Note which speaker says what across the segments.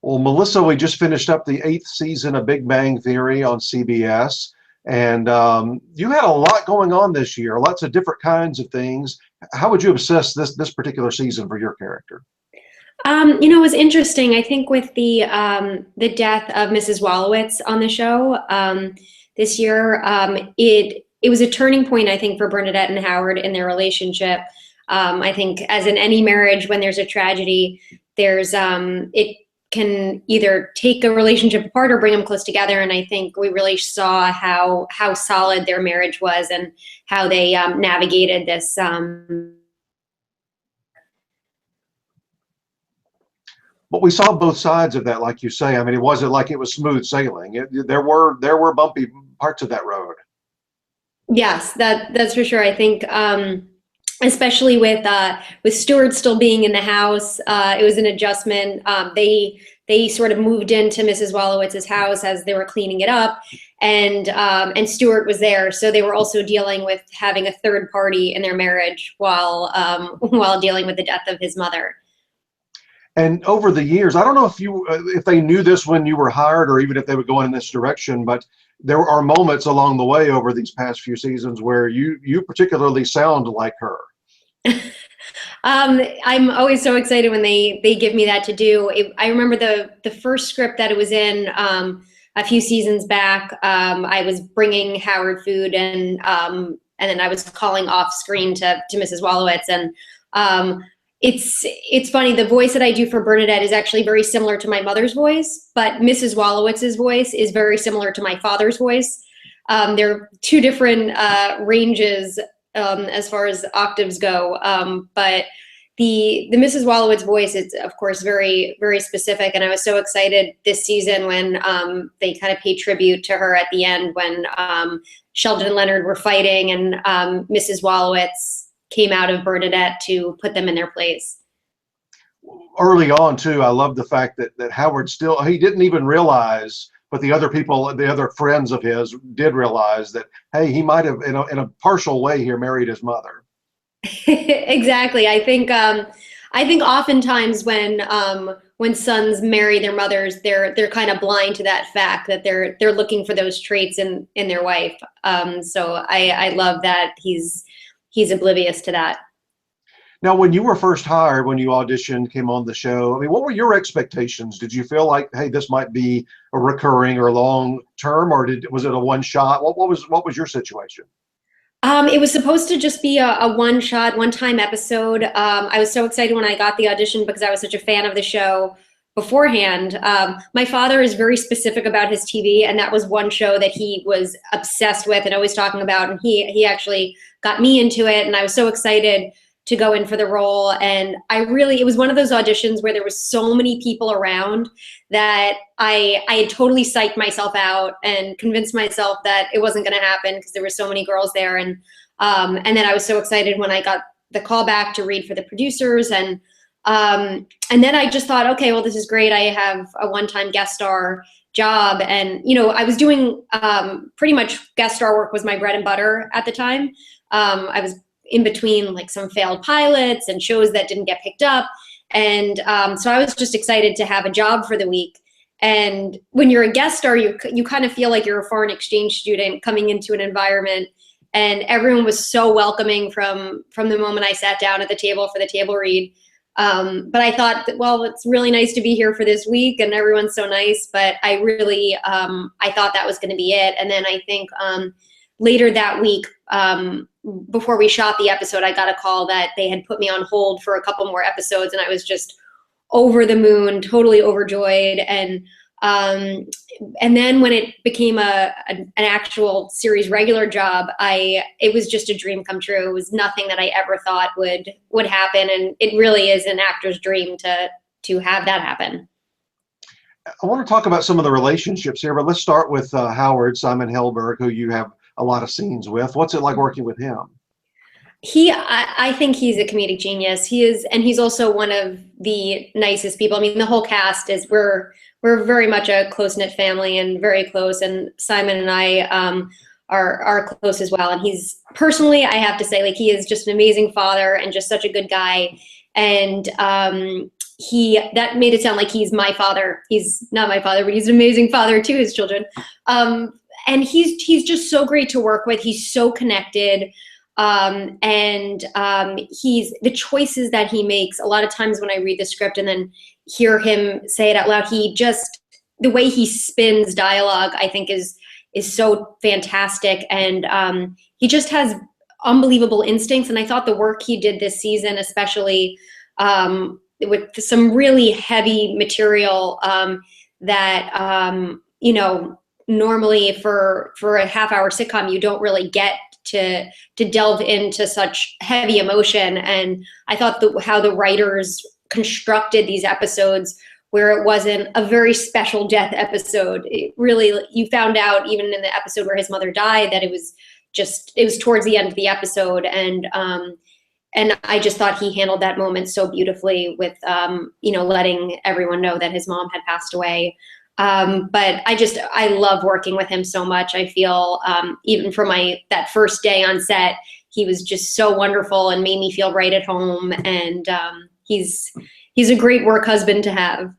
Speaker 1: Well, Melissa, we just finished up the 8th season of Big Bang Theory on CBS, and you had a lot going on this year, lots of different kinds of things. How would you assess this particular season for your character?
Speaker 2: It was interesting. I think with the death of Mrs. Wolowitz on the show this year, it was a turning point, I think, for Bernadette and Howard in their relationship. I think, as in any marriage, when there's a tragedy, there's it can either take a relationship apart or bring them close together. And I think we really saw how solid their marriage was and how they navigated this.
Speaker 1: But we saw both sides of that, like you say. I mean, it wasn't like it was smooth sailing. There were bumpy parts of that road.
Speaker 2: Yes, that's for sure. I think, especially with Stuart still being in the house, it was an adjustment. They sort of moved into Mrs. Wolowitz's house as they were cleaning it up, and Stuart was there, so they were also dealing with having a third party in their marriage while dealing with the death of his mother.
Speaker 1: And over the years, I don't know if they knew this when you were hired, or even if they were going in this direction, but there are moments along the way over these past few seasons where you particularly sound like her.
Speaker 2: I'm always so excited when they give me that to do. I remember the first script that it was in a few seasons back. I was bringing Howard food, and then I was calling off screen to Mrs. Wolowitz, and it's funny. The voice that I do for Bernadette is actually very similar to my mother's voice, but Mrs. Wolowitz's voice is very similar to my father's voice. They're two different ranges as far as octaves go, but the Mrs. Wolowitz voice is, of course, very, very specific, and I was so excited this season when they kind of paid tribute to her at the end when Sheldon and Leonard were fighting, and Mrs. Wolowitz came out of Bernadette to put them in their place.
Speaker 1: Early on, too, I love the fact that Howard he didn't even realize, but the other friends of his did realize that, hey, he might have, in a partial way here, married his mother.
Speaker 2: Exactly. I think oftentimes when sons marry their mothers, they're kind of blind to that fact that they're looking for those traits in their wife. So I love that he's oblivious to that.
Speaker 1: Now, when you were first hired, when you auditioned, came on the show, I mean, what were your expectations? Did you feel like, hey, this might be a recurring or long term, or was it a one shot? What was your situation?
Speaker 2: It was supposed to just be a one-time episode. I was so excited when I got the audition because I was such a fan of the show beforehand. My father is very specific about his TV, and that was one show that he was obsessed with and always talking about, and he actually got me into it, and I was so excited to go in for the role. And it was one of those auditions where there was so many people around that I had totally psyched myself out and convinced myself that it wasn't going to happen because there were so many girls there. And then I was so excited when I got the call back to read for the producers. And then I just thought, okay, well, this is great. I have a one-time guest star job. And, I was doing pretty much guest star work was my bread and butter at the time. I was in between like some failed pilots and shows that didn't get picked up. And so I was just excited to have a job for the week. And when you're a guest star, you kind of feel like you're a foreign exchange student coming into an environment. And everyone was so welcoming from the moment I sat down at the table for the table read. But I thought, well, it's really nice to be here for this week and everyone's so nice. But I really, I thought that was going to be it. And then I think later that week, before we shot the episode, I got a call that they had put me on hold for a couple more episodes, and I was just over the moon, totally overjoyed. And then when it became an actual series regular job, it was just a dream come true. It was nothing that I ever thought would happen, and it really is an actor's dream to have that happen.
Speaker 1: I want to talk about some of the relationships here, but let's start with Howard, Simon Helberg, who you have a lot of scenes with. What's it like working with him?
Speaker 2: I think he's a comedic genius. He is, and he's also one of the nicest people. I mean, the whole cast we're very much a close-knit family and very close. And Simon and I are close as well. And he's personally, I have to say, like, he is just an amazing father and just such a good guy. And that made it sound like he's my father. He's not my father, but he's an amazing father to his children. And he's just so great to work with. He's so connected. He's the choices that he makes. A lot of times when I read the script and then hear him say it out loud, the way he spins dialogue, I think is so fantastic. And he just has unbelievable instincts. And I thought the work he did this season, especially with some really heavy material that, normally for a half-hour sitcom, you don't really get to delve into such heavy emotion. And I thought how the writers constructed these episodes, where it wasn't a very special death episode. It really, you found out even in the episode where his mother died that it was towards the end of the episode. And I just thought he handled that moment so beautifully with, letting everyone know that his mom had passed away. But I love working with him so much. I feel, even for that first day on set, he was just so wonderful and made me feel right at home. And he's a great work husband to have.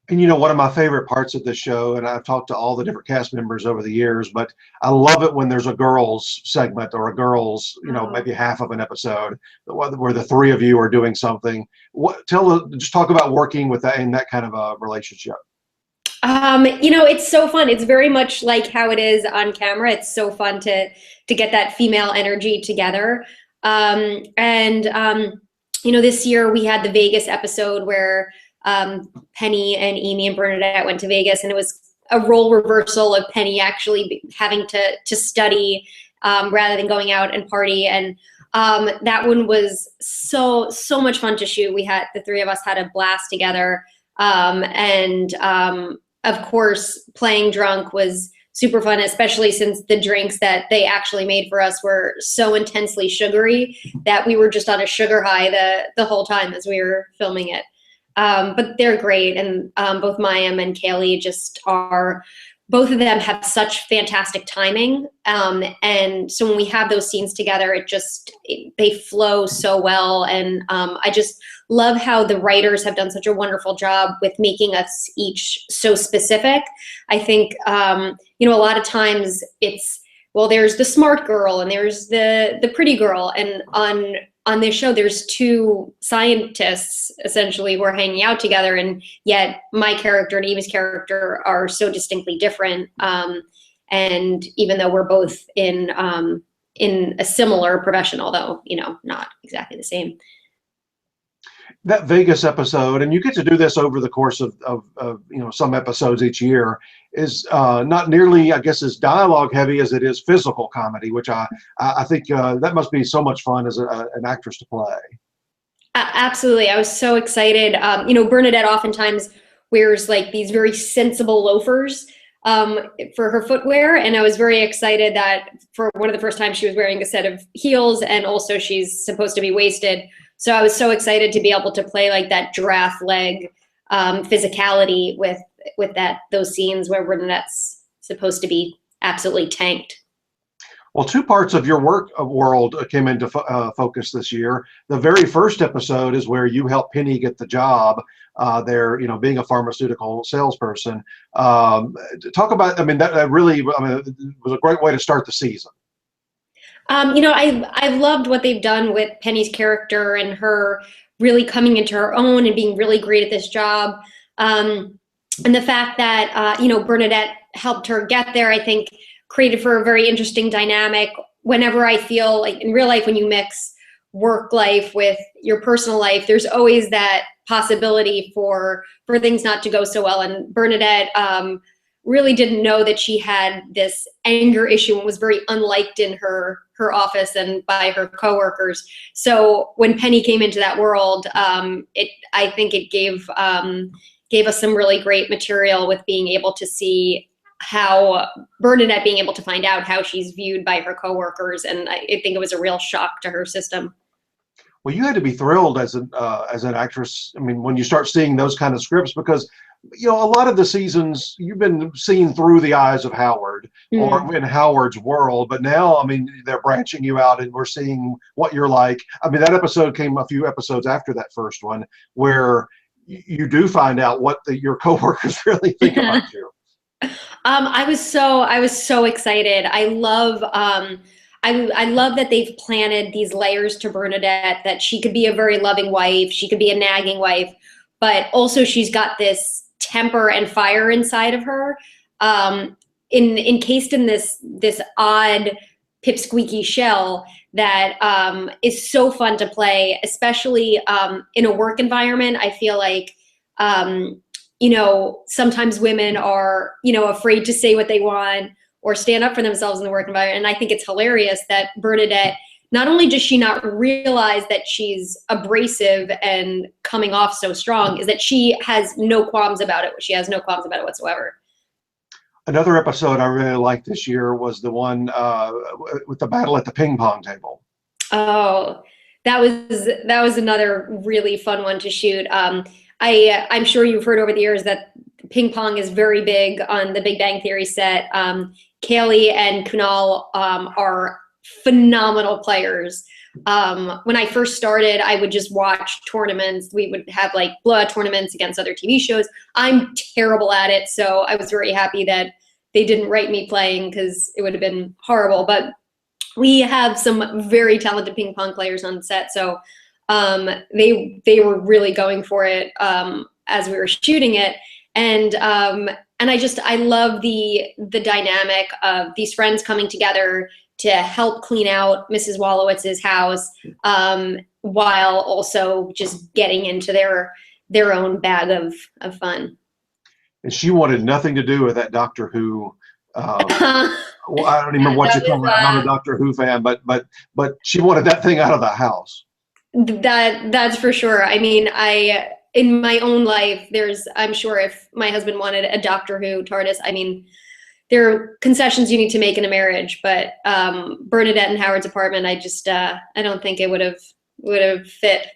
Speaker 1: And one of my favorite parts of this show, and I've talked to all the different cast members over the years, but I love it when there's a girls segment or a girls, maybe half of an episode where the three of you are doing something. Just talk about working with that in that kind of a relationship.
Speaker 2: It's so fun. It's very much like how it is on camera. It's so fun to get that female energy together. This year we had the Vegas episode where Penny and Amy and Bernadette went to Vegas, and it was a role reversal of Penny actually having to study rather than going out and party. And that one was so much fun to shoot. The three of us had a blast together. Of course, playing drunk was super fun, especially since the drinks that they actually made for us were so intensely sugary that we were just on a sugar high the whole time as we were filming it. But they're great. And both Mayim and Kaylee both of them have such fantastic timing. And so when we have those scenes together, they flow so well. And I just love how the writers have done such a wonderful job with making us each so specific. I think, a lot of times there's the smart girl and there's the pretty girl. And on this show, there's two scientists essentially who are hanging out together, and yet my character and Amy's character are so distinctly different. And even though we're both in a similar profession, although, not exactly the same.
Speaker 1: That Vegas episode, and you get to do this over the course of some episodes each year, is not nearly, I guess, as dialogue heavy as it is physical comedy, which I think that must be so much fun as an actress to play.
Speaker 2: Absolutely. I was so excited. Bernadette oftentimes wears like these very sensible loafers for her footwear. And I was very excited that for one of the first times she was wearing a set of heels, and also she's supposed to be wasted. So I was so excited to be able to play like that giraffe leg physicality with those scenes where Bernadette's supposed to be absolutely tanked.
Speaker 1: Well, two parts of your world came into focus this year. The very first episode is where you help Penny get the job there, being a pharmaceutical salesperson. Talk about, that really was a great way to start the season.
Speaker 2: I've loved what they've done with Penny's character and her really coming into her own and being really great at this job. And the fact that, Bernadette helped her get there, I think created for a very interesting dynamic. Whenever I feel like in real life, when you mix work life with your personal life, there's always that possibility for things not to go so well. And Bernadette, really didn't know that she had this anger issue and was very unliked in her office and by her coworkers. So when Penny came into that world, I think it gave us some really great material with being able to see how Bernadette being able to find out how she's viewed by her coworkers. And I think it was a real shock to her system.
Speaker 1: Well, you had to be thrilled as an actress. I mean, when you start seeing those kind of scripts, because a lot of the seasons you've been seen through the eyes of Howard or in Howard's world, but now, I mean, they're branching you out, and we're seeing what you're like. I mean, that episode came a few episodes after that first one, where you do find out what your coworkers really think about you.
Speaker 2: I was so excited. I love that they've planted these layers to Bernadette, that she could be a very loving wife, she could be a nagging wife, but also she's got this temper and fire inside of her, encased in this odd pipsqueaky shell that is so fun to play, especially in a work environment. I feel like sometimes women are afraid to say what they want or stand up for themselves in the work environment. And I think it's hilarious that Bernadette, not only does she not realize that she's abrasive and coming off so strong, is that she has no qualms about it. She has no qualms about it whatsoever.
Speaker 1: Another episode I really liked this year was the one with the battle at the ping pong table.
Speaker 2: Oh, that was another really fun one to shoot. I'm sure you've heard over the years that ping pong is very big on the Big Bang Theory set. Kaylee and Kunal are phenomenal players. When I first started, I would just watch tournaments. We would have like blowout tournaments against other TV shows. I'm terrible at it, so I was very happy that they didn't write me playing, because it would have been horrible. But we have some very talented ping pong players on set, so they were really going for it as we were shooting it. And I love the dynamic of these friends coming together to help clean out Mrs. Wolowitz's house, while also just getting into their own bag of fun.
Speaker 1: And she wanted nothing to do with that Doctor Who. Well, I don't even remember what you call her. I'm not a Doctor Who fan, but she wanted that thing out of the house.
Speaker 2: That's for sure. I mean, in my own life, I'm sure if my husband wanted a Doctor Who TARDIS, I mean, there are concessions you need to make in a marriage, but Bernadette and Howard's apartment, I don't think it would have fit.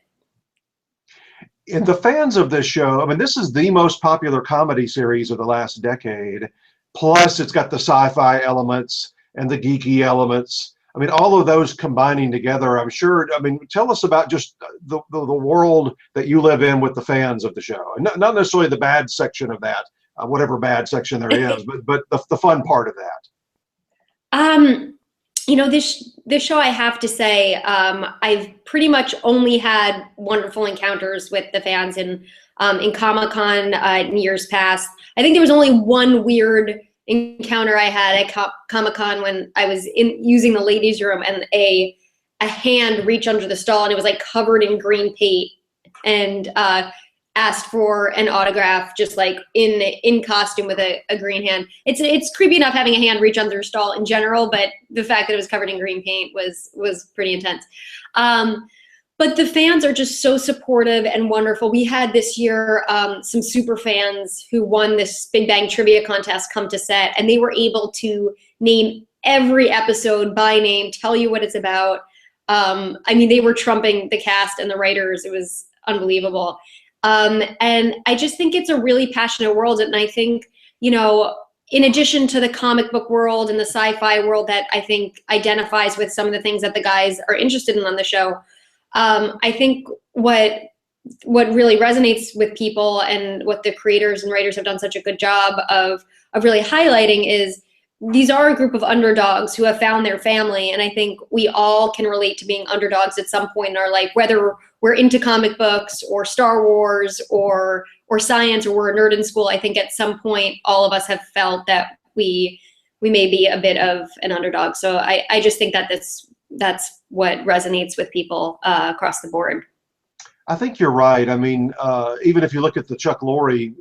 Speaker 1: And the fans of this show, I mean, this is the most popular comedy series of the last decade. Plus, it's got the sci-fi elements and the geeky elements. I mean, all of those combining together, I'm sure. I mean, tell us about just the world that you live in with the fans of the show. And not necessarily the bad section of that, whatever bad section there is, but the fun part of that.
Speaker 2: This show, I have to say, I've pretty much only had wonderful encounters with the fans in Comic-Con in years past. I think there was only one weird encounter I had at Comic-Con when I was using the ladies' room, and a hand reached under the stall, and it was like covered in green paint, and asked for an autograph, just like in costume with a green hand. It's creepy enough having a hand reach under a stall in general, but the fact that it was covered in green paint was pretty intense. But the fans are just so supportive and wonderful. We had this year some super fans who won this Big Bang trivia contest come to set, and they were able to name every episode by name, tell you what it's about. I mean, they were trumping the cast and the writers. It was unbelievable. And I just think it's a really passionate world. And I think, in addition to the comic book world and the sci-fi world that I think identifies with some of the things that the guys are interested in on the show, I think what really resonates with people, and what the creators and writers have done such a good job of really highlighting, is these are a group of underdogs who have found their family. And I think we all can relate to being underdogs at some point in our life, whether we're into comic books or Star Wars or science, or we're a nerd in school. I think at some point all of us have felt that we may be a bit of an underdog. So I just think that that's what resonates with people across the board.
Speaker 1: I think you're right. I mean, even if you look at the Chuck Lorre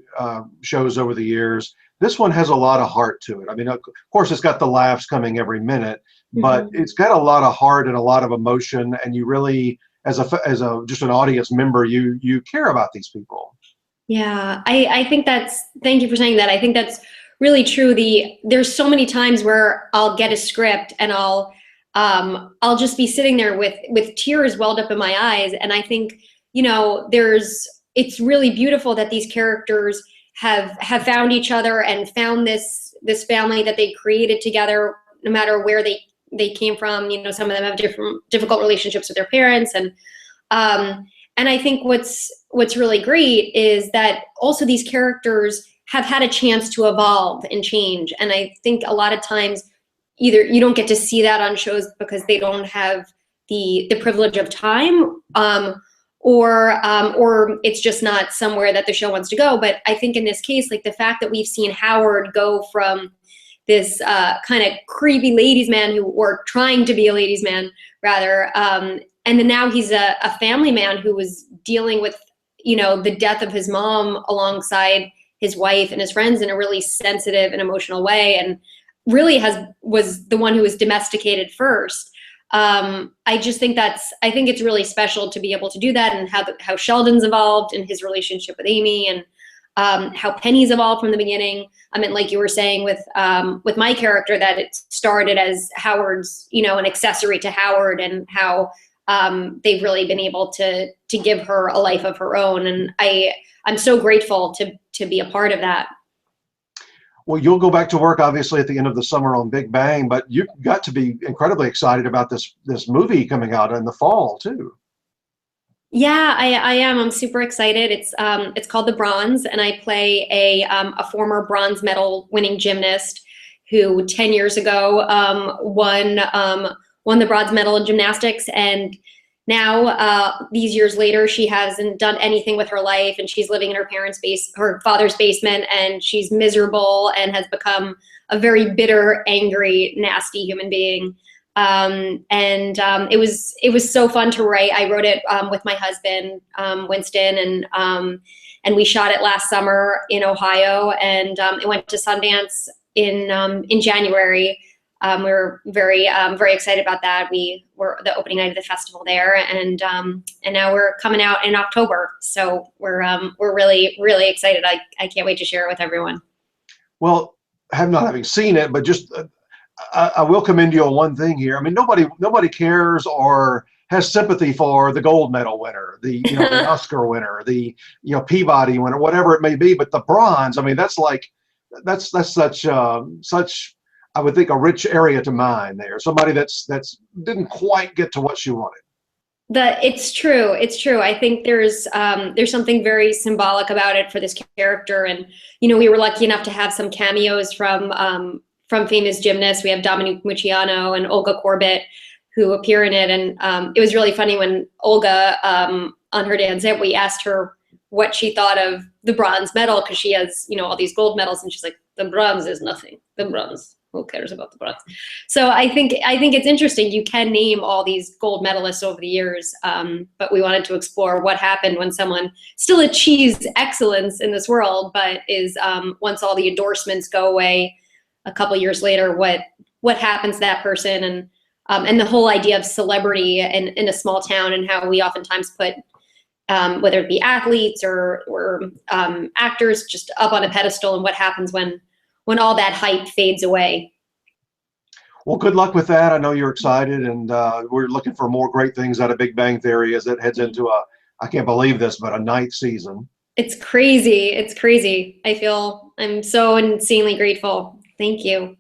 Speaker 1: shows over the years, this one has a lot of heart to it. I mean, of course, it's got the laughs coming every minute, but it's got a lot of heart and a lot of emotion. And you really, as just an audience member, you care about these people.
Speaker 2: Yeah, I think thank you for saying that. I think that's really true. There's so many times where I'll get a script and I'll I'll just be sitting there with tears welled up in my eyes. And I think, it's really beautiful that these characters have found each other and found this family that they created together, no matter where they came from. Some of them have difficult relationships with their parents. And I think what's really great is that also these characters have had a chance to evolve and change. And I think a lot of times either you don't get to see that on shows because they don't have the privilege of time, or it's just not somewhere that the show wants to go. But I think in this case, like the fact that we've seen Howard go from this kind of creepy ladies man or trying to be a ladies man rather, and then now he's a family man who was dealing with, the death of his mom alongside his wife and his friends in a really sensitive and emotional way, and really was the one who was domesticated first. I just think I think it's really special to be able to do that, and how Sheldon's evolved in his relationship with Amy, and how Penny's evolved from the beginning. I mean, like you were saying with my character, that it started as Howard's, an accessory to Howard, and how they've really been able to give her a life of her own. And I'm so grateful to be a part of that.
Speaker 1: Well, you'll go back to work obviously at the end of the summer on Big Bang, but you've got to be incredibly excited about this movie coming out in the fall too.
Speaker 2: Yeah, I am. I'm super excited. It's called The Bronze, and I play a former bronze medal winning gymnast who 10 years ago won the bronze medal in gymnastics, and now these years later she hasn't done anything with her life, and she's living in her father's basement, and she's miserable and has become a very bitter, angry, nasty human being. It was so fun to write. I wrote it with my husband, Winston, and we shot it last summer in Ohio, and it went to Sundance in January. We were very excited about that. We were the opening night of the festival there, and now we're coming out in October. So we're really, really excited. I can't wait to share it with everyone.
Speaker 1: Well, not having seen it, but just I will commend you on one thing here. I mean, nobody cares or has sympathy for the gold medal winner, the the Oscar winner, the Peabody winner, whatever it may be. But the bronze, I mean, that's such I would think a rich area to mine there. Somebody that's didn't quite get to what she wanted.
Speaker 2: It's true. It's true. I think there's something very symbolic about it for this character. And, we were lucky enough to have some cameos from famous gymnasts. We have Dominique Mucciano and Olga Korbut who appear in it. And it was really funny when Olga, on her Danzette, we asked her what she thought of the bronze medal, because she has, all these gold medals. And she's like, the bronze is nothing. The bronze. Who cares about the bronze? So I think it's interesting. You can name all these gold medalists over the years, but we wanted to explore what happened when someone still achieves excellence in this world, but is once all the endorsements go away a couple years later, what happens to that person, and the whole idea of celebrity in a small town, and how we oftentimes put whether it be athletes or actors just up on a pedestal, and what happens when all that hype fades away.
Speaker 1: Well, good luck with that. I know you're excited, and we're looking for more great things out of Big Bang Theory as it heads into I can't believe this, but a 9th season.
Speaker 2: It's crazy. It's crazy. I'm so insanely grateful. Thank you.